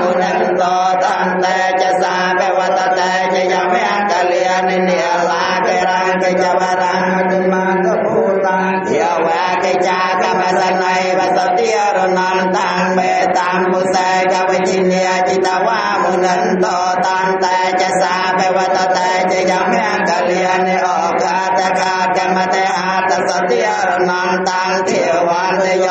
มุนันโตตันเตจะสาเปวัตเตจะยามะกะเลียนิเนียลาเกรังเกจวรังตุมังกภูตังเยวะเกจากะมัสนัยวัสติอรนันตังเบตังมุสัยกวิจิเนียจิตวามุนันโตตันเตจะสาเปวัตเตจะยามะกะเลียนิโอกาตคาเกมเตหะตัสติอรนันตังเทวันเตโย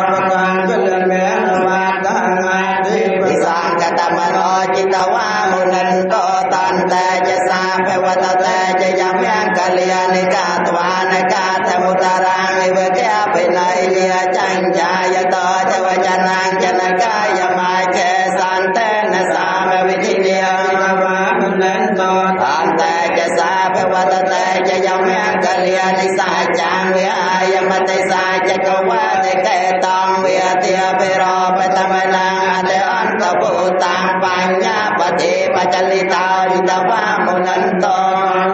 ปตังจุลเมนวัตตังอาทิปิสังกตมโนจิตวามุนันโตตันเตจะสาเปวัตเตจะยามะกะเลียนิกาตวานกาตมุตรังนิเวเกปินัยเลียจังจายโตจะวจนังจนกายมาเกสันเตนะสามวิธิเนียจิตวามุนันโตตันเตจะสาเปวัตเตจะยามะกะเลียนิสาจังวิหายมติสาจะกวะเตเกตังวิเตียเปโรปตมนังอเตอันตภูตังปัญญาปฏิปัจจลิตาจิตวามุนันโต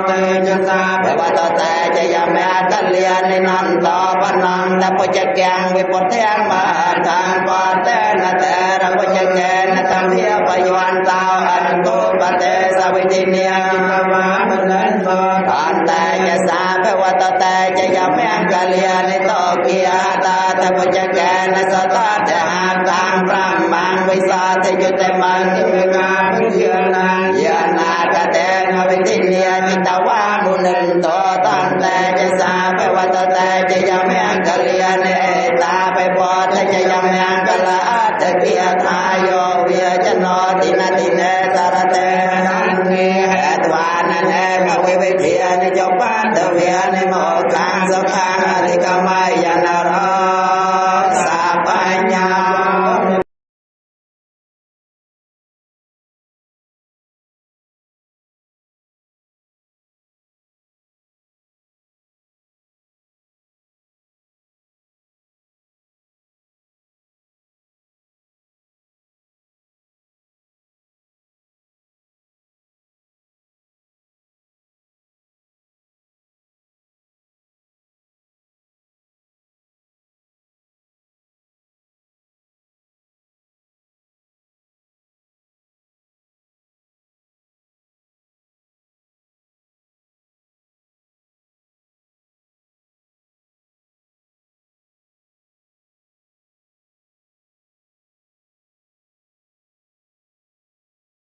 เตจะสาเปวัตเตจะยามะกะเลียนินันโตปนังตปุจเกงวิปุตเทงมหาทังปะเตนะเตระปุจเกนะตัมเพียปยวันตาอันตุปเตสวิติเนียจิตวามุนันโตตันเตจะสาเปวัตเตจะยามะกะเลียนิโตกิยาตาตปุจเกนะสตาเตหาตังพระมังวิสาเทยุเตมังนิเวกาภิเยนังยานาคเตนะวิติเนียจิตวามุนันโตตันเตจะสาเปวัตเตจะยามะกะเลียนิ